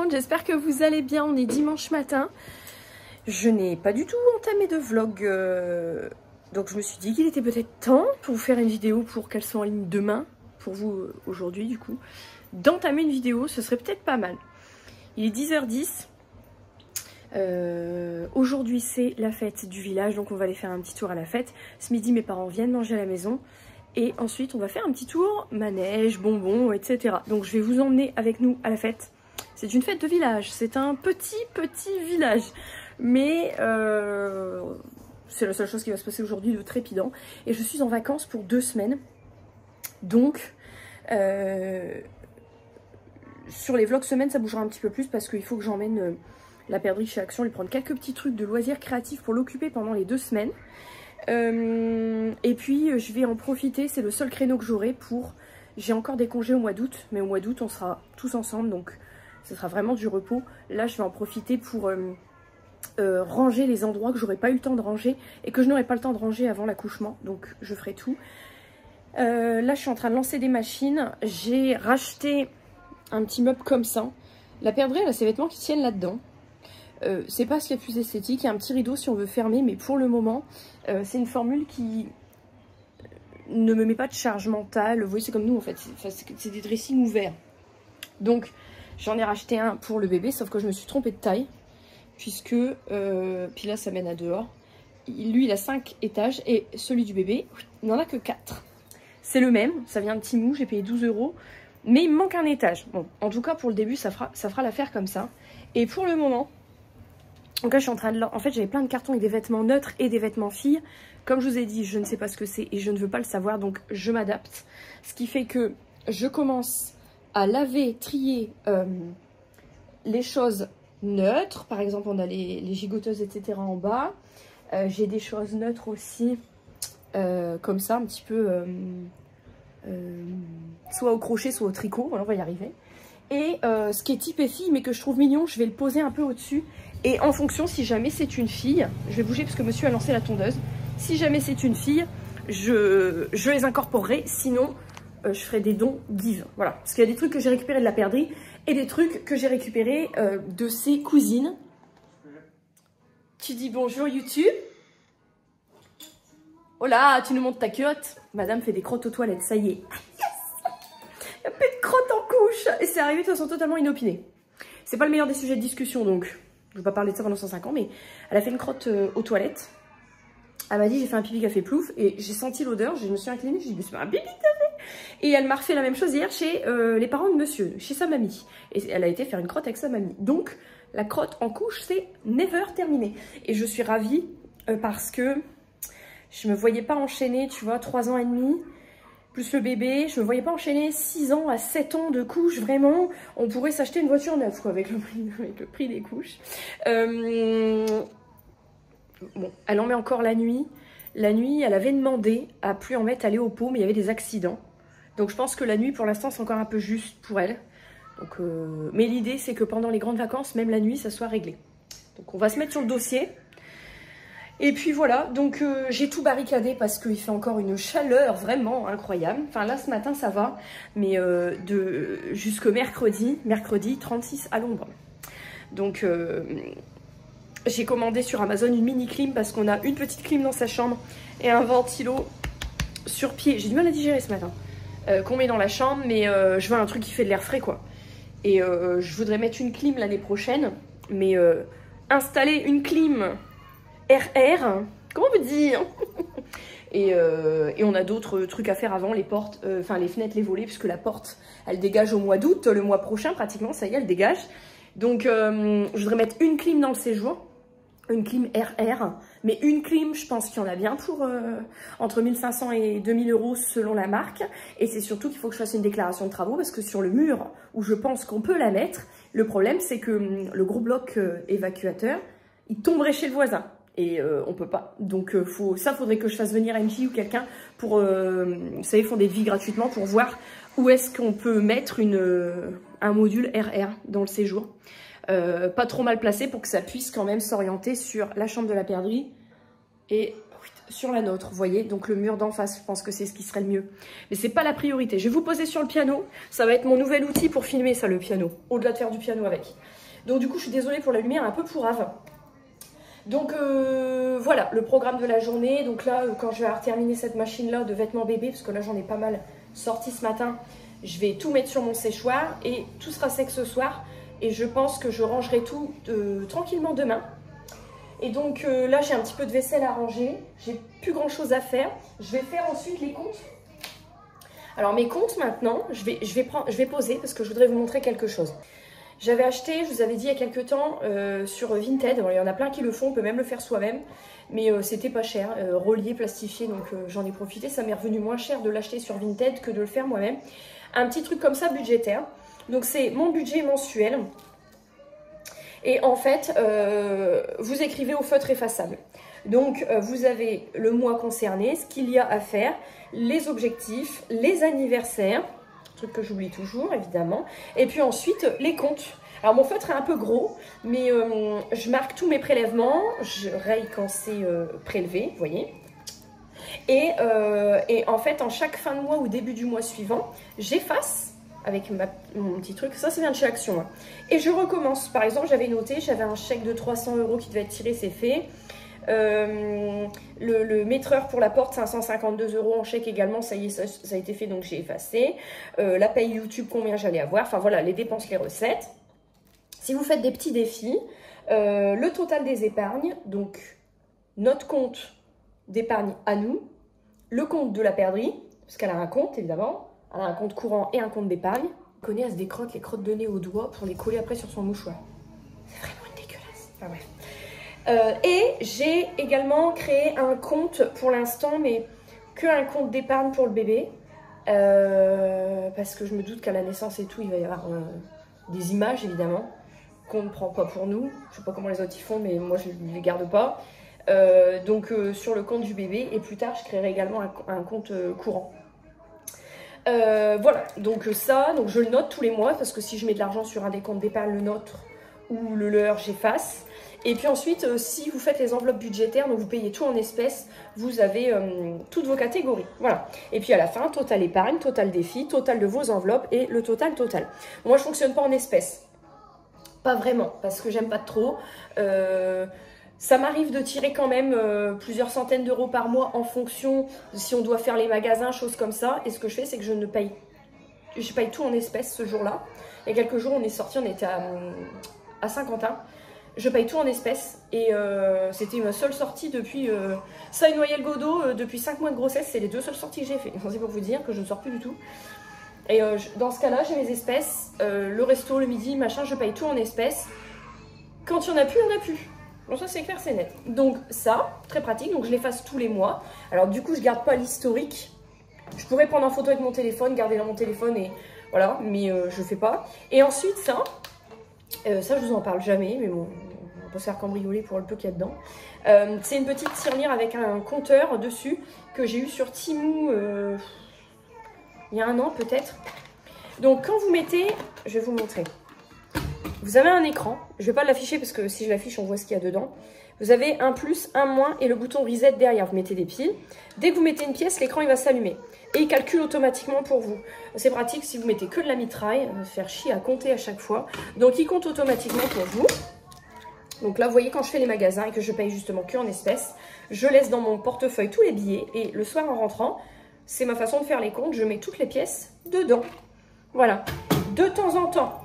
monde, j'espère que vous allez bien. On est dimanche matin. Je n'ai pas du tout entamé de vlog, donc je me suis dit qu'il était peut-être temps pour vous faire une vidéo pour qu'elle soit en ligne demain, pour vous aujourd'hui du coup. D'entamer une vidéo, ce serait peut-être pas mal. Il est 10h10. Aujourd'hui c'est la fête du village, donc on va aller faire un petit tour à la fête. Ce midi mes parents viennent manger à la maison. Et ensuite on va faire un petit tour, manège, bonbons, etc. Donc je vais vous emmener avec nous à la fête. C'est une fête de village, c'est un petit village. Mais c'est la seule chose qui va se passer aujourd'hui de trépidant. Et je suis en vacances pour 2 semaines. Donc sur les vlogs semaines ça bougera un petit peu plus parce qu'il faut que j'emmène la perdrix chez Action, lui prendre quelques petits trucs de loisirs créatifs pour l'occuper pendant les 2 semaines. Et puis je vais en profiter, c'est le seul créneau que j'aurai pour... J'ai encore des congés au mois d'août, mais au mois d'août on sera tous ensemble, donc ce sera vraiment du repos. Là je vais en profiter pour ranger les endroits que j'aurais pas eu le temps de ranger et que je n'aurai pas le temps de ranger avant l'accouchement, donc je ferai tout. Là je suis en train de lancer des machines, j'ai racheté un petit meuble comme ça. La perdrix elle a ses vêtements qui tiennent là-dedans. C'est pas ce qui est plus esthétique, il y a un petit rideau si on veut fermer, mais pour le moment c'est une formule qui ne me met pas de charge mentale. Vous voyez, c'est comme nous en fait, c'est des dressings ouverts. Donc j'en ai racheté un pour le bébé, sauf que je me suis trompée de taille, puisque puis là ça mène à dehors. Lui il a 5 étages et celui du bébé il n'en a que 4. C'est le même, ça vient de Temu, j'ai payé 12 €, mais il me manque un étage. Bon, en tout cas pour le début ça fera l'affaire comme ça. Et pour le moment, donc là je suis en train de... En fait j'avais plein de cartons avec des vêtements neutres et des vêtements filles. Comme je vous ai dit, je ne sais pas ce que c'est et je ne veux pas le savoir, donc je m'adapte. Ce qui fait que je commence à laver, trier les choses neutres. Par exemple on a les gigoteuses etc. en bas. J'ai des choses neutres aussi, comme ça un petit peu... soit au crochet soit au tricot, voilà, on va y arriver. Et ce qui est type fille mais que je trouve mignon, je vais le poser un peu au-dessus. Et en fonction, si jamais c'est une fille, je vais bouger parce que monsieur a lancé la tondeuse. Si jamais c'est une fille, je les incorporerai. Sinon, je ferai des dons give. Voilà. Parce qu'il y a des trucs que j'ai récupérés de la perdrix et des trucs que j'ai récupérés de ses cousines. Tu dis bonjour YouTube. Oh là, tu nous montres ta culotte. Madame fait des crottes aux toilettes, ça y est. Yes, il n'y a plus de crottes en couche. Et c'est arrivé de façon totalement inopinée. C'est pas le meilleur des sujets de discussion, donc je ne vais pas parler de ça pendant 105 ans, mais elle a fait une crotte aux toilettes. Elle m'a dit j'ai fait un pipi qui a fait plouf et j'ai senti l'odeur, je me suis inclinée, j'ai dit mais c'est pas un pipi que t'as fait. Et elle m'a refait la même chose hier chez les parents de monsieur, chez sa mamie. Et elle a été faire une crotte avec sa mamie. Donc la crotte en couche c'est never terminé. Et je suis ravie parce que je me voyais pas enchaîner, tu vois, 3 ans et demi, plus le bébé. Je me voyais pas enchaîner 6 ans à 7 ans de couches, vraiment. On pourrait s'acheter une voiture neuve, quoi, avec le prix des couches. Bon, elle en met encore la nuit. La nuit, elle avait demandé à plus en mettre, aller au pot, mais il y avait des accidents. Donc je pense que la nuit, pour l'instant, c'est encore un peu juste pour elle. Donc, mais l'idée, c'est que pendant les grandes vacances, même la nuit, ça soit réglé. Donc on va se mettre sur le dossier. Et puis voilà, donc j'ai tout barricadé parce qu'il fait encore une chaleur vraiment incroyable. Enfin là, ce matin, ça va. Mais jusqu'au mercredi 36 à l'ombre. Donc... j'ai commandé sur Amazon une mini clim parce qu'on a une petite clim dans sa chambre et un ventilo sur pied. J'ai du mal à digérer ce matin. Qu'on met dans la chambre, mais je veux un truc qui fait de l'air frais quoi. Et je voudrais mettre une clim l'année prochaine, mais installer une clim RR, comment vous dire et on a d'autres trucs à faire avant, les portes, enfin les fenêtres, les volets, puisque la porte elle dégage au mois d'août, le mois prochain pratiquement, ça y est, elle dégage. Donc je voudrais mettre une clim dans le séjour. Une clim RR, mais une clim, je pense qu'il y en a bien pour entre 1500 et 2000 € selon la marque. Et c'est surtout qu'il faut que je fasse une déclaration de travaux parce que sur le mur où je pense qu'on peut la mettre, le problème c'est que le gros bloc évacuateur, il tomberait chez le voisin. Et on peut pas. Donc faudrait que je fasse venir MJ ou quelqu'un pour, vous savez, fonder de vie gratuitement pour voir où est-ce qu'on peut mettre un module RR dans le séjour. Pas trop mal placé pour que ça puisse quand même s'orienter sur la chambre de la perdrix et sur la nôtre, vous voyez. Donc le mur d'en face, je pense que c'est ce qui serait le mieux. Mais c'est pas la priorité. Je vais vous poser sur le piano. Ça va être mon nouvel outil pour filmer ça, le piano. Au-delà de faire du piano avec. Donc du coup, je suis désolée pour la lumière un peu pourrave. Donc voilà, le programme de la journée. Donc là, quand je vais avoir terminé cette machine-là de vêtements bébés, parce que là, j'en ai pas mal sorti ce matin, je vais tout mettre sur mon séchoir et tout sera sec ce soir. Et je pense que je rangerai tout tranquillement demain. Et donc là, j'ai un petit peu de vaisselle à ranger. J'ai plus grand-chose à faire. Je vais faire ensuite les comptes. Alors mes comptes maintenant, je vais poser parce que je voudrais vous montrer quelque chose. J'avais acheté, je vous avais dit il y a quelques temps, sur Vinted. Bon, il y en a plein qui le font, on peut même le faire soi-même. Mais c'était pas cher, relié, plastifié, donc j'en ai profité. Ça m'est revenu moins cher de l'acheter sur Vinted que de le faire moi-même. Un petit truc comme ça, budgétaire. Donc c'est mon budget mensuel. Et en fait, vous écrivez au feutre effaçable. Donc vous avez le mois concerné, ce qu'il y a à faire, les objectifs, les anniversaires, truc que j'oublie toujours évidemment, et puis ensuite les comptes. Alors mon feutre est un peu gros, mais je marque tous mes prélèvements, je raye quand c'est prélevé, vous voyez. Et en fait, en chaque fin de mois ou début du mois suivant, j'efface avec mon petit truc, ça vient de chez Action, hein. Et je recommence. Par exemple, j'avais noté, j'avais un chèque de 300 € qui devait être tiré, c'est fait. Le maîtreur pour la porte, 552 € en chèque également, ça y est, ça a été fait, donc j'ai effacé. La paye YouTube, combien j'allais avoir, enfin voilà, les dépenses, les recettes. Si vous faites des petits défis, le total des épargnes, donc notre compte d'épargne à nous, le compte de la perdrix, parce qu'elle a un compte évidemment, elle a un compte courant et un compte d'épargne. Elle connaît, elle se décrotte les crottes de nez aux doigts pour les coller après sur son mouchoir. C'est vraiment dégueulasse. Enfin bref. Et j'ai également créé un compte pour l'instant, mais qu'un compte d'épargne pour le bébé. Parce que je me doute qu'à la naissance et tout, il va y avoir des images évidemment qu'on ne prend pas pour nous. Je ne sais pas comment les autres y font, mais moi je ne les garde pas. Donc sur le compte du bébé, et plus tard je créerai également un compte courant. Voilà, donc ça, donc je le note tous les mois, parce que si je mets de l'argent sur un des comptes d'épargne, le nôtre ou le leur, j'efface. Et puis ensuite, si vous faites les enveloppes budgétaires, donc vous payez tout en espèces, vous avez toutes vos catégories. Voilà. Et puis à la fin, total épargne, total défi, total de vos enveloppes et le total. Moi, je ne fonctionne pas en espèces. Pas vraiment, parce que j'aime pas trop. Ça m'arrive de tirer quand même plusieurs centaines d'euros par mois en fonction de si on doit faire les magasins, choses comme ça. Et ce que je fais, c'est que je paye tout en espèces ce jour-là. Il y a quelques jours, on est sorti, on était à Saint-Quentin. Je paye tout en espèces et c'était ma seule sortie depuis ça et Noyelles-Godault, depuis 5 mois de grossesse. C'est les 2 seules sorties que j'ai fait. C'est pour vous dire que je ne sors plus du tout. Et dans ce cas-là, j'ai mes espèces, le resto, le midi, machin, je paye tout en espèces. Quand il n'y en a plus, il n'y en a plus. Bon, ça c'est clair, c'est net. Donc ça, très pratique, donc je l'efface tous les mois. Alors du coup, je garde pas l'historique. Je pourrais prendre en photo avec mon téléphone, garder dans mon téléphone et voilà, mais je fais pas. Et ensuite ça je vous en parle jamais, mais bon, on peut se faire cambrioler pour le peu qu'il y a dedans. C'est une petite tirelire avec un compteur dessus que j'ai eu sur Temu il y a un an peut-être. Donc quand vous mettez, je vais vous montrer. Vous avez un écran, je ne vais pas l'afficher parce que si je l'affiche, on voit ce qu'il y a dedans. Vous avez un plus, un moins et le bouton reset derrière. Vous mettez des piles. Dès que vous mettez une pièce, l'écran il va s'allumer. Et il calcule automatiquement pour vous. C'est pratique si vous mettez que de la mitraille, faire chier à compter à chaque fois. Donc il compte automatiquement pour vous. Donc là, vous voyez, quand je fais les magasins et que je paye justement que en espèces, je laisse dans mon portefeuille tous les billets. Et le soir en rentrant, c'est ma façon de faire les comptes. Je mets toutes les pièces dedans. Voilà. De temps en temps,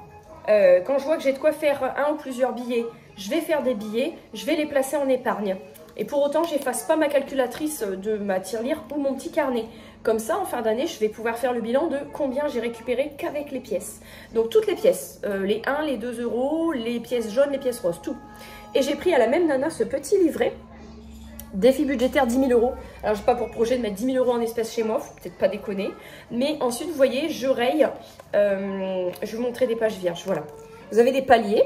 quand je vois que j'ai de quoi faire un ou plusieurs billets, je vais faire des billets, je vais les placer en épargne. Et pour autant, j'efface pas ma calculatrice de ma tirelire ou mon petit carnet. Comme ça, en fin d'année, je vais pouvoir faire le bilan de combien j'ai récupéré qu'avec les pièces. Donc toutes les pièces, les 1, les 2 euros, les pièces jaunes, les pièces roses, tout. Et j'ai pris à la même nana ce petit livret. Défi budgétaire 10 000 euros. Alors, je n'ai pas pour projet de mettre 10 000 euros en espèces chez moi, faut peut-être pas déconner. Mais ensuite, vous voyez, je raye. Je vais vous montrer des pages vierges. Voilà. Vous avez des paliers.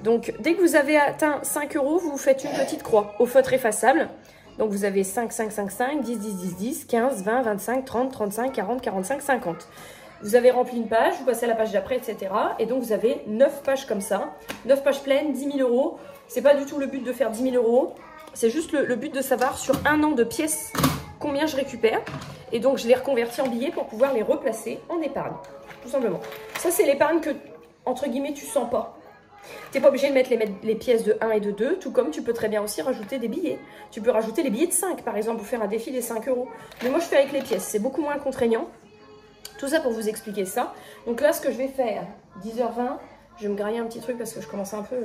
Donc, dès que vous avez atteint 5 euros, vous faites une petite croix au feutre effaçable. Donc, vous avez 5, 5, 5, 5, 10, 10, 10, 10, 15, 20, 25, 30, 35, 40, 45, 50. Vous avez rempli une page, vous passez à la page d'après, etc. Et donc, vous avez 9 pages comme ça. 9 pages pleines, 10 000 euros. C'est pas du tout le but de faire 10 000 euros. C'est juste le but de savoir sur un an de pièces combien je récupère. Et donc, je les reconvertis en billets pour pouvoir les replacer en épargne. Tout simplement. Ça, c'est l'épargne que, entre guillemets, tu sens pas. Tu n'es pas obligé de mettre les pièces de 1 et de 2, tout comme tu peux très bien aussi rajouter des billets. Tu peux rajouter les billets de 5, par exemple, pour faire un défi des 5 €. Mais moi, je fais avec les pièces, c'est beaucoup moins contraignant. Tout ça pour vous expliquer ça. Donc là, ce que je vais faire, 10h20, je vais me grailler un petit truc parce que je commence un peu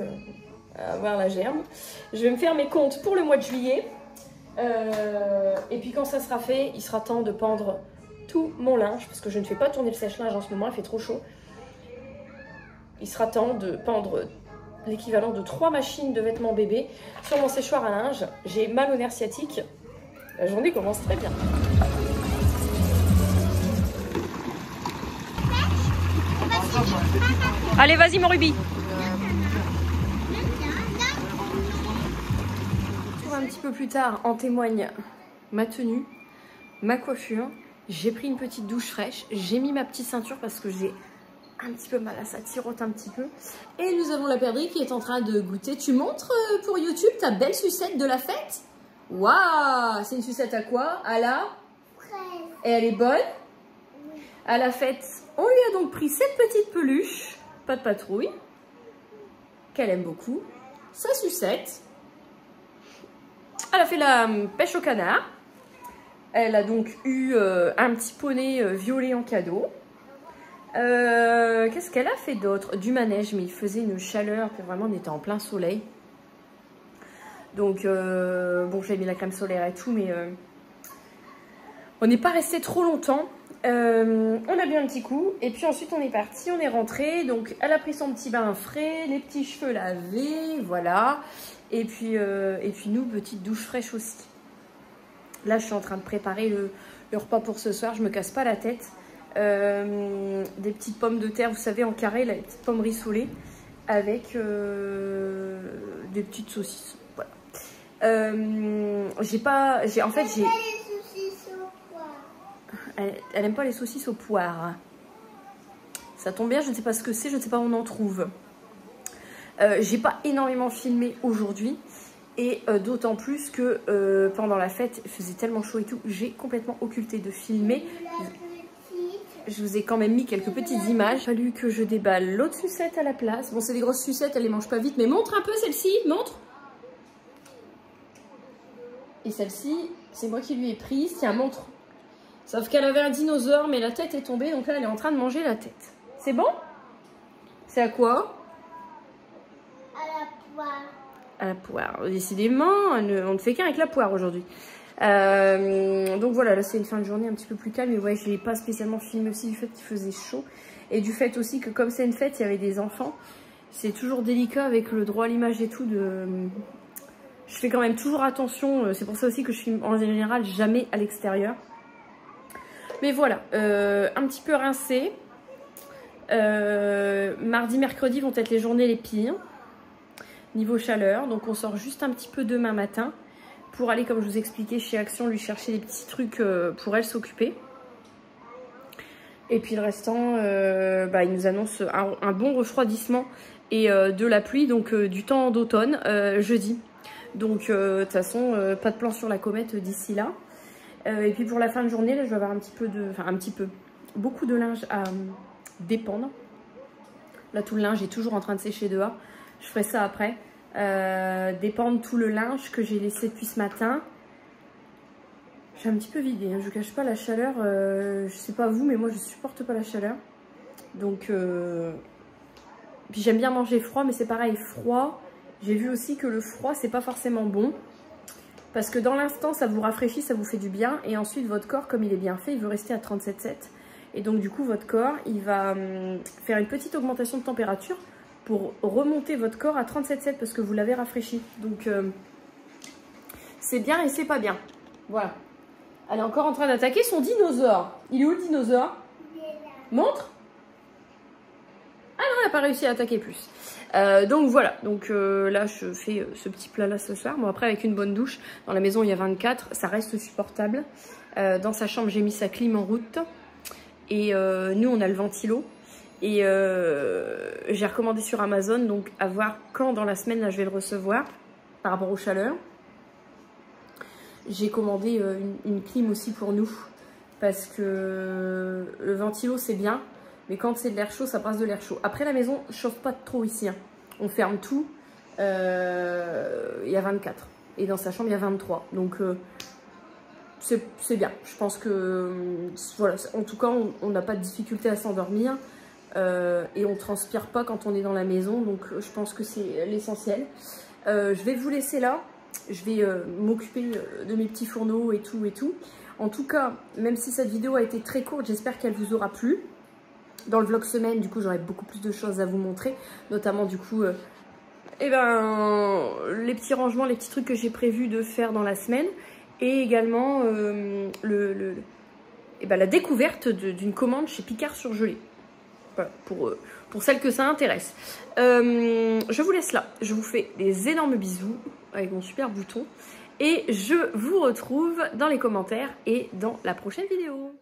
à avoir la germe. Je vais me faire mes comptes pour le mois de juillet. Et puis quand ça sera fait, il sera temps de pendre tout mon linge, parce que je ne fais pas tourner le sèche-linge en ce moment, il fait trop chaud. Il sera temps de pendre l'équivalent de 3 machines de vêtements bébés sur mon séchoir à linge. J'ai mal au nerf sciatique. La journée commence très bien. Allez, vas-y mon Ruby. Un petit peu plus tard, en témoigne ma tenue, ma coiffure. J'ai pris une petite douche fraîche. J'ai mis ma petite ceinture parce que j'ai un petit peu mal à ça, tirote un petit peu. Et nous avons la perdrix qui est en train de goûter. Tu montres pour YouTube ta belle sucette de la fête? Waouh! C'est une sucette à quoi? À la fraise. Et elle est bonne? Oui. À la fête, on lui a donc pris cette petite peluche, pas de patrouille, qu'elle aime beaucoup. Sa sucette. Elle a fait la pêche au canard. Elle a donc eu un petit poney violet en cadeau. Qu'est-ce qu'elle a fait d'autre? Du manège, mais il faisait une chaleur que vraiment on était en plein soleil. Donc, bon, j'ai mis la crème solaire et tout, mais on n'est pas resté trop longtemps. On a bu un petit coup, et puis ensuite on est parti, on est rentré. Donc, elle a pris son petit bain frais, les petits cheveux lavés, voilà. Et puis nous, petite douche fraîche aussi. Là, je suis en train de préparer le repas pour ce soir. Je me casse pas la tête. Des petites pommes de terre, vous savez, en carré, là, les petites pommes rissolées avec des petites saucisses. Voilà. Elle aime pas les saucisses au poire. Ça tombe bien, je ne sais pas ce que c'est, je ne sais pas où on en trouve. J'ai pas énormément filmé aujourd'hui. Et d'autant plus que pendant la fête, il faisait tellement chaud et tout, j'ai complètement occulté de filmer. Je vous ai quand même mis quelques petites images. Il a fallu que je déballe l'autre sucette à la place. Bon, c'est des grosses sucettes, elle les mange pas vite, mais montre un peu celle-ci, montre. Et celle-ci, c'est moi qui lui ai prise. Tiens, montre. Sauf qu'elle avait un dinosaure, mais la tête est tombée, donc là, elle est en train de manger la tête. C'est bon? C'est à quoi? À la poire. À la poire. Décidément, on ne fait qu'un avec la poire aujourd'hui. Donc voilà, là c'est une fin de journée un petit peu plus calme. Mais ouais, je n'ai pas spécialement filmé aussi du fait qu'il faisait chaud. Et du fait aussi que comme c'est une fête, il y avait des enfants. C'est toujours délicat avec le droit à l'image et tout. Je fais quand même toujours attention. C'est pour ça aussi que je filme en général jamais à l'extérieur. Mais voilà, un petit peu rincé. Mardi, mercredi vont être les journées les pires. Niveau chaleur, donc on sort juste un petit peu demain matin pour aller, comme je vous expliquais, chez Action, lui chercher des petits trucs pour elle s'occuper. Et puis le restant, il nous annonce un bon refroidissement et de la pluie, donc du temps d'automne jeudi. Donc de toute façon, pas de plan sur la comète d'ici là. Et puis pour la fin de journée, là, je vais avoir beaucoup de linge à dépendre. Là, tout le linge est toujours en train de sécher dehors. Je ferai ça après. Dépendre tout le linge que j'ai laissé depuis ce matin. J'ai un petit peu vidé, hein. Je ne cache pas la chaleur. Je sais pas vous, mais moi je supporte pas la chaleur. Donc, puis j'aime bien manger froid, mais c'est pareil, froid. J'ai vu aussi que le froid, c'est pas forcément bon. Parce que dans l'instant, ça vous rafraîchit, ça vous fait du bien. Et ensuite, votre corps, comme il est bien fait, il veut rester à 37,7. Et donc, du coup, votre corps, il va faire une petite augmentation de température pour remonter votre corps à 37,7 parce que vous l'avez rafraîchi. Donc, c'est bien et c'est pas bien. Voilà. Elle est encore en train d'attaquer son dinosaure. Il est où le dinosaure? Montre. Ah non, elle n'a pas réussi à attaquer plus. Donc voilà, donc là je fais ce petit plat là ce soir. Bon après avec une bonne douche, dans la maison il y a 24, ça reste supportable. Dans sa chambre j'ai mis sa clim en route. Et nous on a le ventilo. Et j'ai recommandé sur Amazon, donc à voir quand dans la semaine là je vais le recevoir par rapport aux chaleurs. J'ai commandé une clim aussi pour nous. Parce que le ventilo c'est bien. Mais quand c'est de l'air chaud, ça passe de l'air chaud. Après, la maison ne chauffe pas trop ici. Hein. on ferme tout. Il y a 24. Et dans sa chambre, il y a 23. Donc, c'est bien. Je pense que, voilà, en tout cas, on n'a pas de difficulté à s'endormir. Et on transpire pas quand on est dans la maison. Donc, je pense que c'est l'essentiel. Je vais vous laisser là. Je vais m'occuper de mes petits fourneaux et tout et tout. En tout cas, même si cette vidéo a été très courte, j'espère qu'elle vous aura plu. Dans le vlog semaine, du coup, j'aurai beaucoup plus de choses à vous montrer. Notamment, du coup, les petits rangements, les petits trucs que j'ai prévu de faire dans la semaine. Et également, la découverte d'une commande chez Picard Surgelé. Voilà, pour celles que ça intéresse. Je vous laisse là. Je vous fais des énormes bisous avec mon super bouton. Et je vous retrouve dans les commentaires et dans la prochaine vidéo.